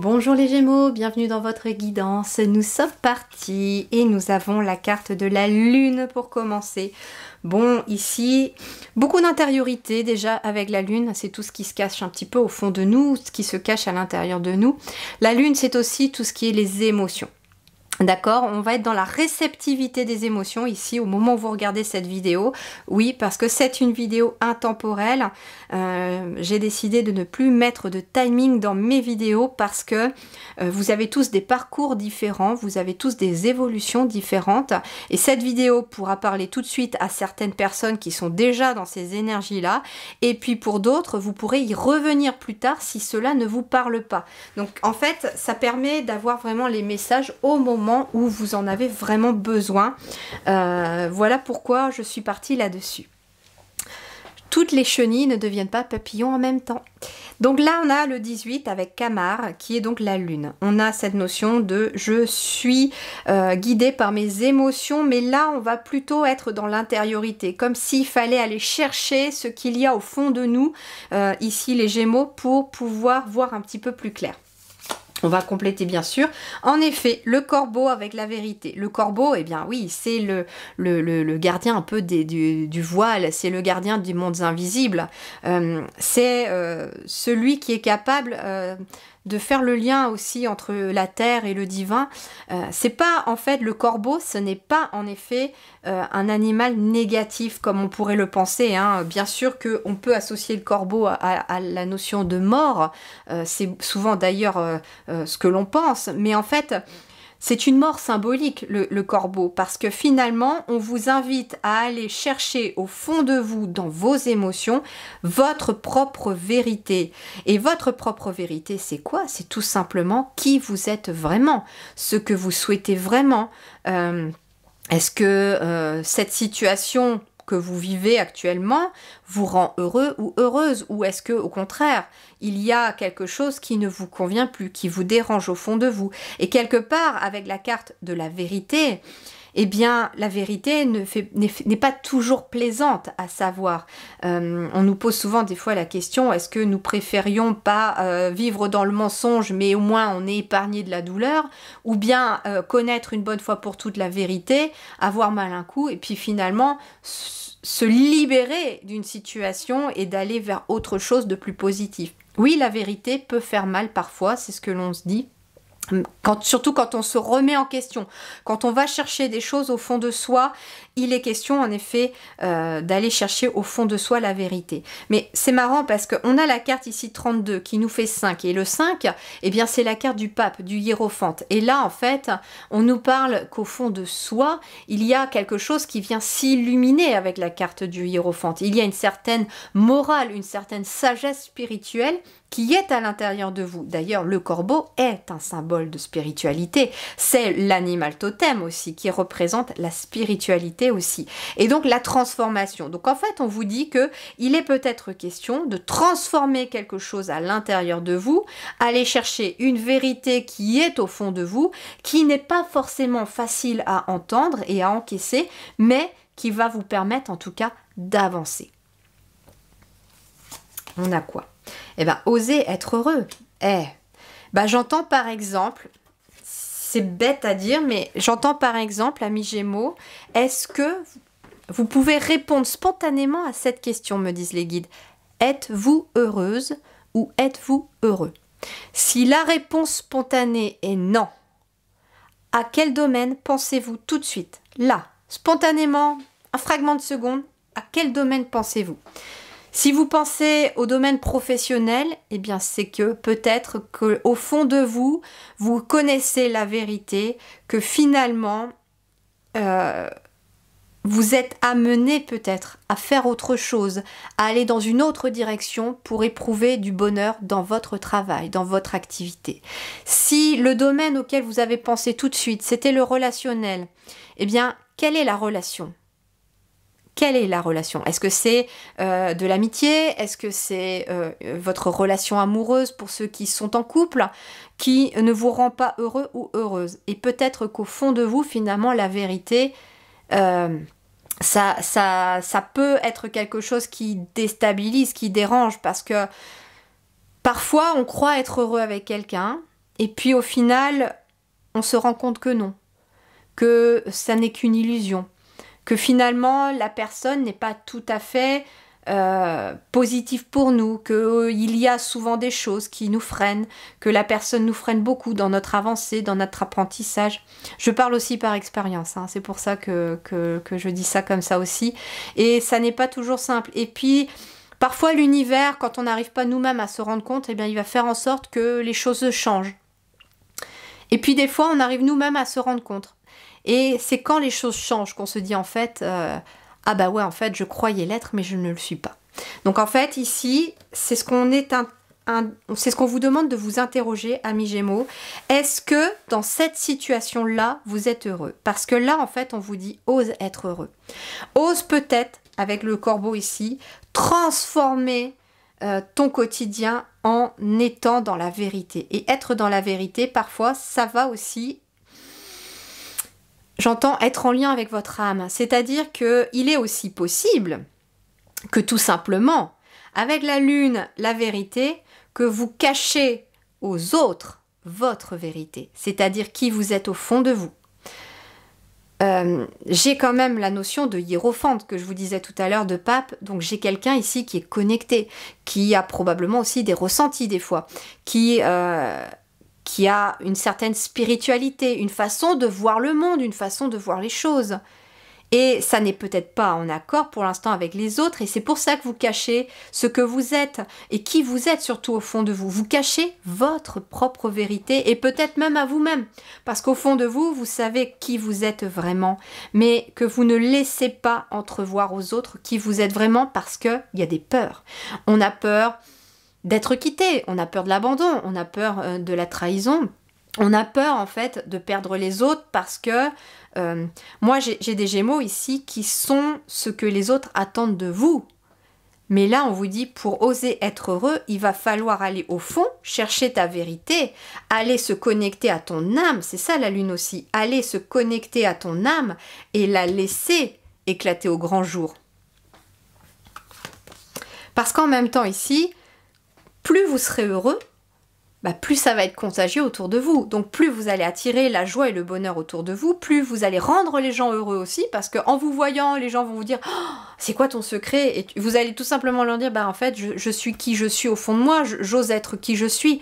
Bonjour les Gémeaux, bienvenue dans votre guidance. Nous sommes partis et nous avons la carte de la Lune pour commencer. Bon, ici, beaucoup d'intériorité déjà avec la Lune. C'est tout ce qui se cache un petit peu au fond de nous, ce qui se cache à l'intérieur de nous. La Lune, c'est aussi tout ce qui est les émotions. D'accord, on va être dans la réceptivité des émotions ici au moment où vous regardez cette vidéo. Oui, parce que c'est une vidéo intemporelle. J'ai décidé de ne plus mettre de timing dans mes vidéos parce que vous avez tous des parcours différents, vous avez tous des évolutions différentes. Et cette vidéo pourra parler tout de suite à certaines personnes qui sont déjà dans ces énergies-là. Et puis pour d'autres, vous pourrez y revenir plus tard si cela ne vous parle pas. Donc en fait, ça permet d'avoir vraiment les messages au moment où vous en avez vraiment besoin. Voilà pourquoi je suis partie là-dessus. Toutes les chenilles ne deviennent pas papillons en même temps. Donc là, on a le 18 avec Kamar, qui est donc la Lune. On a cette notion de « je suis guidée par mes émotions », mais là, on va plutôt être dans l'intériorité, comme s'il fallait aller chercher ce qu'il y a au fond de nous, ici les Gémeaux, pour pouvoir voir un petit peu plus clair. On va compléter bien sûr. En effet, le corbeau avec la vérité. Le corbeau, eh bien oui, c'est le gardien un peu du voile, c'est le gardien des mondes invisibles. C'est celui qui est capable de faire le lien aussi entre la terre et le divin. C'est pas en fait le corbeau, ce n'est pas en effet un animal négatif comme on pourrait le penser, hein. Bien sûr qu'on peut associer le corbeau à la notion de mort, c'est souvent d'ailleurs ce que l'on pense, mais en fait c'est une mort symbolique, le corbeau, parce que finalement, on vous invite à aller chercher au fond de vous, dans vos émotions, votre propre vérité. Et votre propre vérité, c'est quoi? C'est tout simplement qui vous êtes vraiment, ce que vous souhaitez vraiment. Est-ce que cette situation que vous vivez actuellement vous rend heureux ou heureuse, ou est-ce que au contraire il y a quelque chose qui ne vous convient plus, qui vous dérange au fond de vous? Et quelque part avec la carte de la vérité, eh bien la vérité n'est pas toujours plaisante à savoir. On nous pose souvent des fois la question, est-ce que nous préférions pas vivre dans le mensonge mais au moins on est épargné de la douleur, ou bien connaître une bonne fois pour toutes la vérité, avoir mal un coup et puis finalement se libérer d'une situation et d'aller vers autre chose de plus positif. Oui, la vérité peut faire mal parfois, c'est ce que l'on se dit. Surtout quand on se remet en question, quand on va chercher des choses au fond de soi, il est question en effet d'aller chercher au fond de soi la vérité. Mais c'est marrant parce qu'on a la carte ici 32 qui nous fait 5, et le 5, eh bien c'est la carte du pape, du hiérophante. Et là en fait, on nous parle qu'au fond de soi, il y a quelque chose qui vient s'illuminer avec la carte du hiérophante. Il y a une certaine morale, une certaine sagesse spirituelle qui est à l'intérieur de vous. D'ailleurs, le corbeau est un symbole de spiritualité. C'est l'animal totem aussi, qui représente la spiritualité aussi. Et donc, la transformation. Donc, en fait, on vous dit que il est peut-être question de transformer quelque chose à l'intérieur de vous, aller chercher une vérité qui est au fond de vous, qui n'est pas forcément facile à entendre et à encaisser, mais qui va vous permettre, en tout cas, d'avancer. On a quoi? Eh bien, oser être heureux. J'entends par exemple, c'est bête à dire, mais j'entends par exemple, amis Gémeaux, est-ce que vous pouvez répondre spontanément à cette question, me disent les guides. Êtes-vous heureuse ou êtes-vous heureux? Si la réponse spontanée est non, à quel domaine pensez-vous tout de suite? Là, spontanément, un fragment de seconde, à quel domaine pensez-vous? Si vous pensez au domaine professionnel, eh bien c'est que peut-être qu'au fond de vous, vous connaissez la vérité, que finalement, vous êtes amené peut-être à faire autre chose, à aller dans une autre direction pour éprouver du bonheur dans votre travail, dans votre activité. Si le domaine auquel vous avez pensé tout de suite, c'était le relationnel, eh bien, quelle est la relation ? Quelle est la relation? Est-ce que c'est de l'amitié? Est-ce que c'est votre relation amoureuse pour ceux qui sont en couple, qui ne vous rend pas heureux ou heureuse? Et peut-être qu'au fond de vous, finalement, la vérité, ça peut être quelque chose qui déstabilise, qui dérange, parce que parfois, on croit être heureux avec quelqu'un, et puis au final, on se rend compte que non, que ça n'est qu'une illusion, que finalement la personne n'est pas tout à fait positive pour nous, qu'il y a souvent des choses qui nous freinent, que la personne nous freine beaucoup dans notre avancée, dans notre apprentissage. Je parle aussi par expérience, hein, c'est pour ça que je dis ça comme ça aussi. Et ça n'est pas toujours simple. Et puis, parfois l'univers, quand on n'arrive pas nous-mêmes à se rendre compte, eh bien, il va faire en sorte que les choses changent. Et puis des fois, on arrive nous-mêmes à se rendre compte. Et c'est quand les choses changent qu'on se dit en fait... ah bah ouais, en fait, je croyais l'être, mais je ne le suis pas. Donc en fait, ici, c'est ce qu'on c'est ce qu'on vous demande de vous interroger, amis Gémeaux. Est-ce que dans cette situation-là, vous êtes heureux? Parce que là, en fait, on vous dit, ose être heureux. Ose peut-être, avec le corbeau ici, transformer ton quotidien en étant dans la vérité. Et être dans la vérité, parfois, ça va aussi... J'entends être en lien avec votre âme, c'est-à-dire qu'il est aussi possible que tout simplement, avec la lune, la vérité, que vous cachez aux autres votre vérité, c'est-à-dire qui vous êtes au fond de vous. J'ai quand même la notion de hiérophante que je vous disais tout à l'heure de pape, donc j'ai quelqu'un ici qui est connecté, qui a probablement aussi des ressentis des fois, qui a une certaine spiritualité, une façon de voir le monde, une façon de voir les choses. Et ça n'est peut-être pas en accord pour l'instant avec les autres, et c'est pour ça que vous cachez ce que vous êtes, et qui vous êtes surtout au fond de vous. Vous cachez votre propre vérité, et peut-être même à vous-même, parce qu'au fond de vous, vous savez qui vous êtes vraiment, mais que vous ne laissez pas entrevoir aux autres qui vous êtes vraiment, parce qu'il y a des peurs. On a peur d'être quitté, on a peur de l'abandon, on a peur de la trahison, on a peur en fait de perdre les autres parce que moi j'ai des Gémeaux ici qui sont ce que les autres attendent de vous. Mais là on vous dit pour oser être heureux, il va falloir aller au fond, chercher ta vérité, aller se connecter à ton âme, c'est ça la lune aussi, aller se connecter à ton âme et la laisser éclater au grand jour. Parce qu'en même temps ici, plus vous serez heureux, bah plus ça va être contagieux autour de vous. Donc plus vous allez attirer la joie et le bonheur autour de vous, plus vous allez rendre les gens heureux aussi, parce qu'en vous voyant, les gens vont vous dire oh, « c'est quoi ton secret ?» Et vous allez tout simplement leur dire bah, « en fait, je suis qui je suis au fond de moi, j'ose être qui je suis. »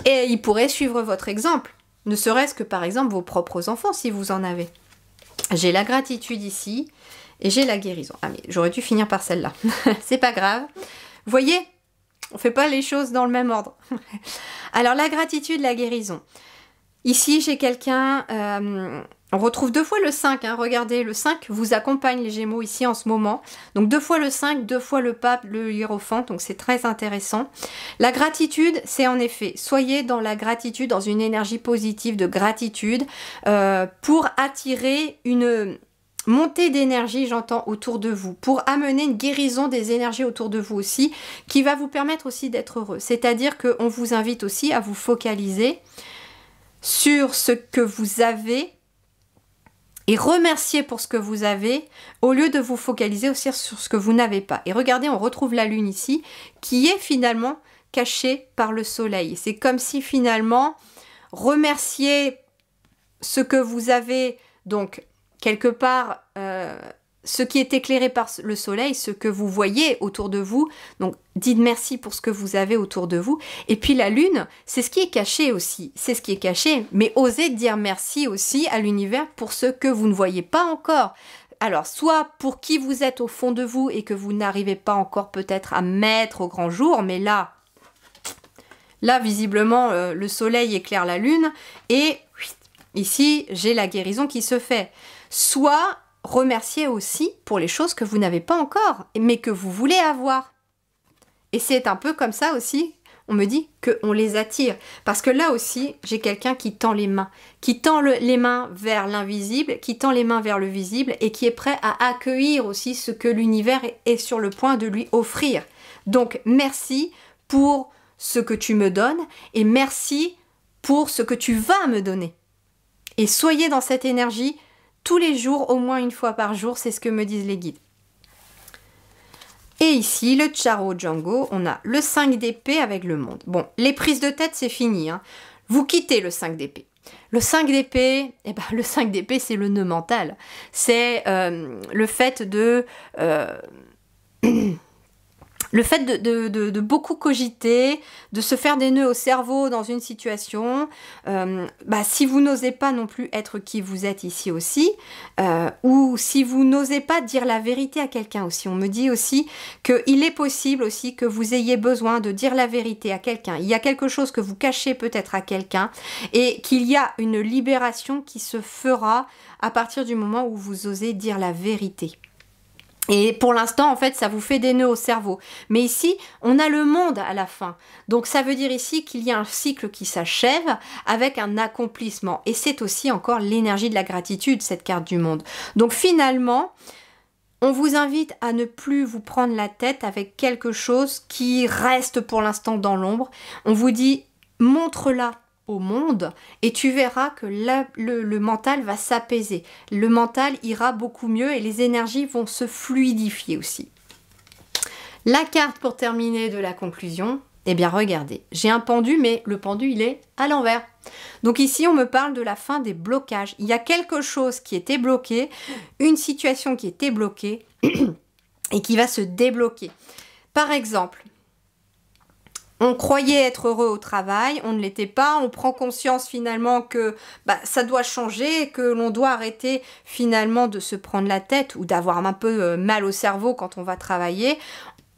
Et ils pourraient suivre votre exemple, ne serait-ce que par exemple vos propres enfants, si vous en avez. J'ai la gratitude ici, et j'ai la guérison. Ah mais j'aurais dû finir par celle-là. C'est pas grave. Vous voyez ? On ne fait pas les choses dans le même ordre. Alors, la gratitude, la guérison. Ici, j'ai quelqu'un... on retrouve 2 fois le 5. Hein, regardez, le 5 vous accompagne les Gémeaux ici en ce moment. Donc, 2 fois le 5, 2 fois le pape, le hiérophante. Donc, c'est très intéressant. La gratitude, c'est en effet, soyez dans la gratitude, dans une énergie positive de gratitude pour attirer une... montée d'énergie, j'entends, autour de vous, pour amener une guérison des énergies autour de vous aussi, qui va vous permettre aussi d'être heureux. C'est-à-dire qu'on vous invite aussi à vous focaliser sur ce que vous avez et remercier pour ce que vous avez, au lieu de vous focaliser aussi sur ce que vous n'avez pas. Et regardez, on retrouve la lune ici, qui est finalement cachée par le soleil. C'est comme si finalement, remercier ce que vous avez, donc quelque part, ce qui est éclairé par le soleil, ce que vous voyez autour de vous. Donc, dites merci pour ce que vous avez autour de vous. Et puis la lune, c'est ce qui est caché aussi. C'est ce qui est caché. Mais osez dire merci aussi à l'univers pour ce que vous ne voyez pas encore. Alors, soit pour qui vous êtes au fond de vous et que vous n'arrivez pas encore peut-être à mettre au grand jour, mais là, visiblement, le soleil éclaire la lune et ici, j'ai la guérison qui se fait. Soit remercier aussi pour les choses que vous n'avez pas encore, mais que vous voulez avoir. Et c'est un peu comme ça aussi, on me dit qu'on les attire. Parce que là aussi, j'ai quelqu'un qui tend les mains, qui tend les mains vers l'invisible, qui tend les mains vers le visible et qui est prêt à accueillir aussi ce que l'univers est sur le point de lui offrir. Donc, merci pour ce que tu me donnes et merci pour ce que tu vas me donner. Et soyez dans cette énergie tous les jours, au moins une fois par jour, c'est ce que me disent les guides. Et ici, le Charo Django, on a le 5 d'épée avec le monde. Bon, les prises de tête, c'est fini. Hein. vous quittez le 5 d'épée. Le 5 d'épée, eh ben, le 5 d'épée, c'est le nœud mental. C'est le fait de... le fait de beaucoup cogiter, de se faire des nœuds au cerveau dans une situation, si vous n'osez pas non plus être qui vous êtes ici aussi, ou si vous n'osez pas dire la vérité à quelqu'un aussi. On me dit aussi qu'il est possible aussi que vous ayez besoin de dire la vérité à quelqu'un. Il y a quelque chose que vous cachez peut-être à quelqu'un et qu'il y a une libération qui se fera à partir du moment où vous osez dire la vérité. Et pour l'instant, en fait, ça vous fait des nœuds au cerveau. Mais ici, on a le monde à la fin. Donc, ça veut dire ici qu'il y a un cycle qui s'achève avec un accomplissement. Et c'est aussi encore l'énergie de la gratitude, cette carte du monde. Donc, finalement, on vous invite à ne plus vous prendre la tête avec quelque chose qui reste pour l'instant dans l'ombre. On vous dit, montre-la au monde et tu verras que le mental va s'apaiser. Le mental ira beaucoup mieux et les énergies vont se fluidifier aussi. La carte pour terminer de la conclusion, eh bien regardez, j'ai un pendu mais le pendu il est à l'envers. Donc ici on me parle de la fin des blocages. Il y a quelque chose qui était bloqué, une situation qui était bloquée et qui va se débloquer. Par exemple, on croyait être heureux au travail, on ne l'était pas, on prend conscience finalement que ça doit changer, que l'on doit arrêter finalement de se prendre la tête ou d'avoir un peu mal au cerveau quand on va travailler.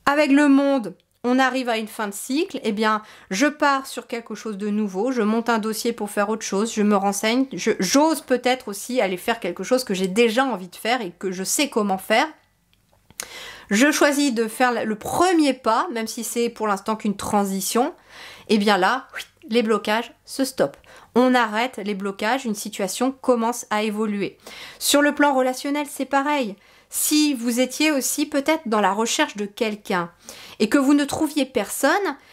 Avec le monde, on arrive à une fin de cycle, eh bien je pars sur quelque chose de nouveau, je monte un dossier pour faire autre chose, je me renseigne, j'ose peut-être aussi aller faire quelque chose que j'ai déjà envie de faire et que je sais comment faire. Je choisis de faire le premier pas, même si c'est pour l'instant qu'une transition, et bien là, les blocages se stoppent. On arrête les blocages, une situation commence à évoluer. Sur le plan relationnel, c'est pareil. Si vous étiez aussi peut-être dans la recherche de quelqu'un et que vous ne trouviez personne,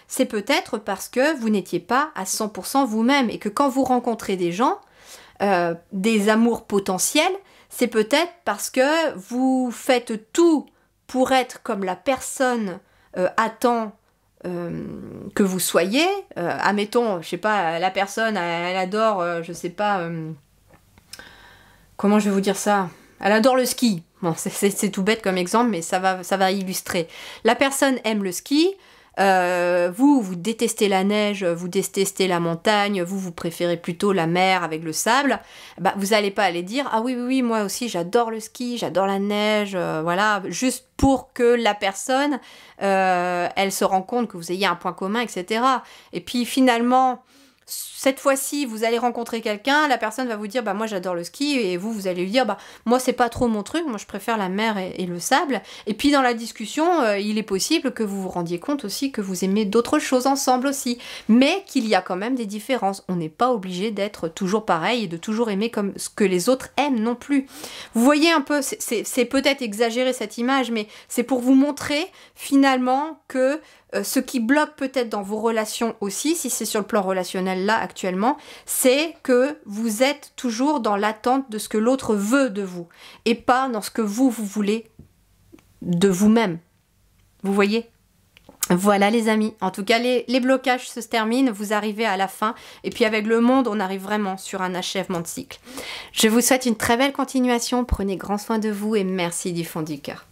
c'est peut-être parce que vous n'étiez pas à 100% vous-même et que quand vous rencontrez des gens, des amours potentiels, c'est peut-être parce que vous faites tout pour être comme la personne attend que vous soyez. Admettons, je sais pas, la personne, elle adore, je sais pas, comment je vais vous dire ça? Elle adore le ski. Bon, c'est tout bête comme exemple, mais ça va illustrer. La personne aime le ski, vous détestez la neige, vous détestez la montagne, vous préférez plutôt la mer avec le sable, vous n'allez pas aller dire « Ah oui, moi aussi j'adore le ski, j'adore la neige, voilà », juste pour que la personne, elle se rende compte que vous ayez un point commun, etc. Et puis finalement, cette fois-ci, vous allez rencontrer quelqu'un, la personne va vous dire « moi j'adore le ski » et vous allez lui dire « moi c'est pas trop mon truc, moi je préfère la mer et le sable ». Et puis dans la discussion, il est possible que vous vous rendiez compte aussi que vous aimez d'autres choses ensemble aussi, mais qu'il y a quand même des différences. On n'est pas obligé d'être toujours pareil et de toujours aimer comme ce que les autres aiment non plus. Vous voyez un peu, c'est peut-être exagéré cette image, mais c'est pour vous montrer finalement que ce qui bloque peut-être dans vos relations aussi, si c'est sur le plan relationnel là actuellement, c'est que vous êtes toujours dans l'attente de ce que l'autre veut de vous et pas dans ce que vous voulez de vous-même. Vous voyez ? Voilà les amis, en tout cas les blocages se terminent, vous arrivez à la fin et puis avec le monde on arrive vraiment sur un achèvement de cycle. Je vous souhaite une très belle continuation, prenez grand soin de vous et merci du fond du cœur.